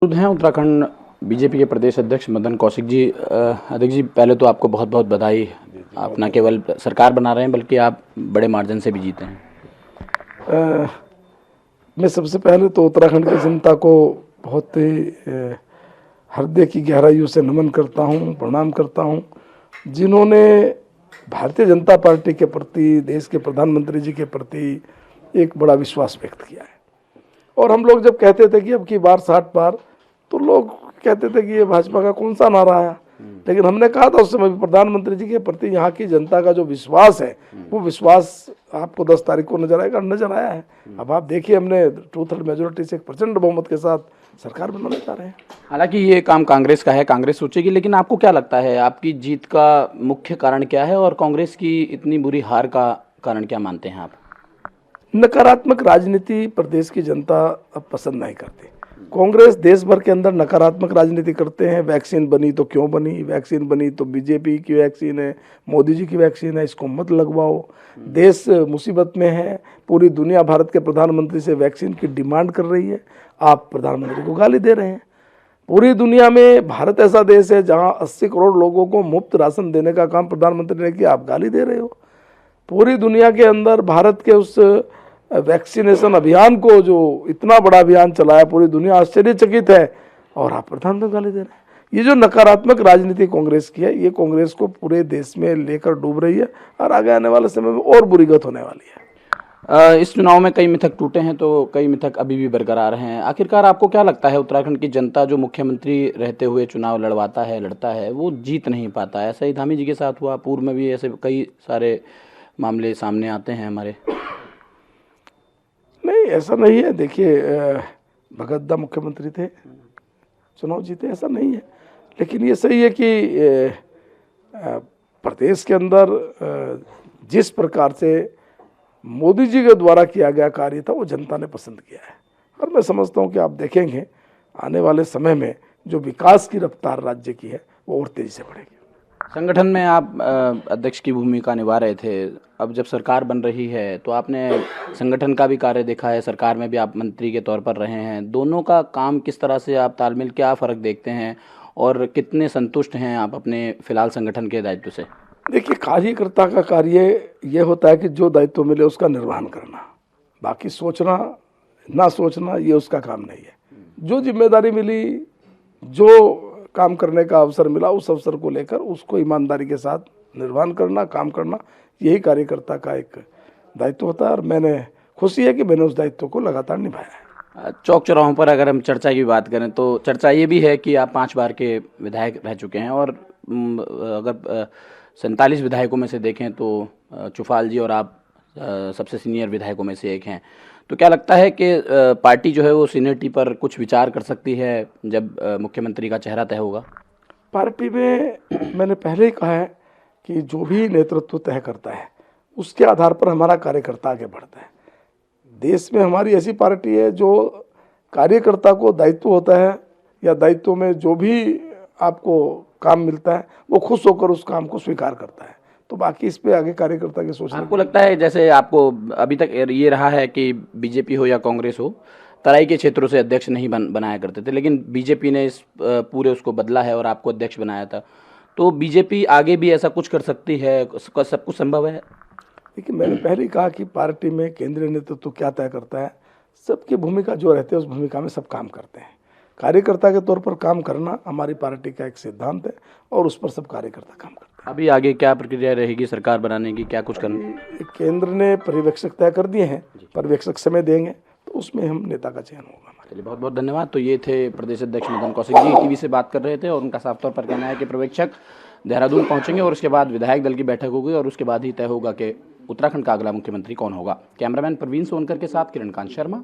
मौजूद हैं उत्तराखंड बीजेपी के प्रदेश अध्यक्ष मदन कौशिक जी। अध्यक्ष जी, पहले तो आपको बहुत बहुत बधाई। आप न केवल सरकार बना रहे हैं बल्कि आप बड़े मार्जिन से भी जीते हैं। मैं सबसे पहले तो उत्तराखंड की जनता को बहुत ही हृदय की गहराइयों से नमन करता हूँ, प्रणाम करता हूँ, जिन्होंने भारतीय जनता पार्टी के प्रति, देश के प्रधानमंत्री जी के प्रति एक बड़ा विश्वास व्यक्त किया है। और हम लोग जब कहते थे कि अब की बार 60 पार, तो लोग कहते थे कि ये भाजपा का कौन सा नारा आया, लेकिन हमने कहा था उस समय प्रधानमंत्री जी के प्रति यहाँ की जनता का जो विश्वास है, वो विश्वास आपको 10 तारीख को नजर आएगा, नजर आया है। अब आप देखिए, हमने 2/3 मेजोरिटी से एक प्रचंड बहुमत के साथ सरकार बनाने जा रहे हैं। हालांकि ये काम कांग्रेस का है, कांग्रेस सोचेगी, लेकिन आपको क्या लगता है आपकी जीत का मुख्य कारण क्या है और कांग्रेस की इतनी बुरी हार का कारण क्या मानते हैं आप? नकारात्मक राजनीति प्रदेश की जनता अब पसंद नहीं करती। कांग्रेस देश भर के अंदर नकारात्मक राजनीति करते हैं। वैक्सीन बनी तो क्यों बनी, वैक्सीन बनी तो बीजेपी की वैक्सीन है, मोदी जी की वैक्सीन है, इसको मत लगवाओ। देश मुसीबत में है, पूरी दुनिया भारत के प्रधानमंत्री से वैक्सीन की डिमांड कर रही है, आप प्रधानमंत्री को गाली दे रहे हैं। पूरी दुनिया में भारत ऐसा देश है जहां 80 करोड़ लोगों को मुफ्त राशन देने का काम प्रधानमंत्री ने किया, आप गाली दे रहे हो। पूरी दुनिया के अंदर भारत के उस वैक्सीनेशन अभियान को, जो इतना बड़ा अभियान चलाया, पूरी दुनिया आश्चर्यचकित है, और आप प्रधानमंत्री गाली दे रहे हैं। ये जो नकारात्मक राजनीति कांग्रेस की है, ये कांग्रेस को पूरे देश में लेकर डूब रही है और आगे आने वाले समय में और बुरी गत होने वाली है। इस चुनाव में कई मिथक टूटे हैं तो कई मिथक अभी भी बरकरार हैं। आखिरकार आपको क्या लगता है उत्तराखंड की जनता जो मुख्यमंत्री रहते हुए चुनाव लड़ता है वो जीत नहीं पाता है? ऐसा ही धामी जी के साथ हुआ, पूर्व में भी ऐसे कई सारे मामले सामने आते हैं हमारे। नहीं, ऐसा नहीं है। देखिए, भगत दा मुख्यमंत्री थे, चुनाव जीते, ऐसा नहीं है। लेकिन ये सही है कि प्रदेश के अंदर जिस प्रकार से मोदी जी के द्वारा किया गया कार्य था, वो जनता ने पसंद किया है। और मैं समझता हूँ कि आप देखेंगे आने वाले समय में जो विकास की रफ्तार राज्य की है, वो और तेजी से बढ़ेगी। संगठन में आप अध्यक्ष की भूमिका निभा रहे थे, अब जब सरकार बन रही है तो आपने संगठन का भी कार्य देखा है, सरकार में भी आप मंत्री के तौर पर रहे हैं। दोनों का काम किस तरह से आप तालमेल, क्या फ़र्क देखते हैं और कितने संतुष्ट हैं आप अपने फिलहाल संगठन के दायित्व से? देखिए, कार्यकर्ता का कार्य ये होता है कि जो दायित्व मिले उसका निर्वहन करना, बाकी सोचना ना सोचना ये उसका काम नहीं है। जो जिम्मेदारी मिली, जो काम करने का अवसर मिला, उस अवसर को लेकर उसको ईमानदारी के साथ निर्वहन करना, काम करना, यही कार्यकर्ता का एक दायित्व होता है। और मैंने खुशी है कि मैंने उस दायित्व को लगातार निभाया है। चौक चौराहों पर अगर हम चर्चा की बात करें तो चर्चा ये भी है कि आप 5 बार के विधायक रह चुके हैं और अगर 47 विधायकों में से देखें तो चुफाल जी और आप सबसे सीनियर विधायकों में से एक हैं। तो क्या लगता है कि पार्टी जो है वो सीनियरिटी पर कुछ विचार कर सकती है जब मुख्यमंत्री का चेहरा तय होगा? पार्टी में मैंने पहले ही कहा है कि जो भी नेतृत्व तय करता है उसके आधार पर हमारा कार्यकर्ता आगे बढ़ता है। देश में हमारी ऐसी पार्टी है जो कार्यकर्ता को दायित्व होता है या दायित्व में जो भी आपको काम मिलता है वो खुश होकर उस काम को स्वीकार करता है। तो बाकी इस पे आगे कार्यकर्ता के सोचने। आपको लगता है, जैसे आपको अभी तक ये रहा है कि बीजेपी हो या कांग्रेस हो, तराई के क्षेत्रों से अध्यक्ष नहीं बनाया करते थे, लेकिन बीजेपी ने इस पूरे उसको बदला है और आपको अध्यक्ष बनाया था, तो बीजेपी आगे भी ऐसा कुछ कर सकती है? सब कुछ संभव है? देखिए, मैंने पहले ही कहा कि पार्टी में केंद्रीय नेतृत्व क्या तय करता है, सबकी भूमिका जो रहती है उस भूमिका में सब काम करते हैं। कार्यकर्ता के तौर पर काम करना हमारी पार्टी का एक सिद्धांत है और उस पर सब कार्यकर्ता काम करते हैं। अभी आगे क्या प्रक्रिया रहेगी सरकार बनाने की, क्या कुछ करना? केंद्र ने पर्यवेक्षक तय कर दिए हैं, पर्यवेक्षक समय देंगे तो उसमें हम नेता का चयन होगा। चलिए, बहुत बहुत धन्यवाद। तो ये थे प्रदेश अध्यक्ष मदन कौशिक जी, टीवी से बात कर रहे थे और उनका साफ तौर पर कहना है कि पर्यवेक्षक देहरादून पहुंचेंगे और उसके बाद विधायक दल की बैठक होगी और उसके बाद ही तय होगा कि उत्तराखंड का अगला मुख्यमंत्री कौन होगा। कैमरामैन प्रवीण सोनकर के साथ किरण कांत शर्मा,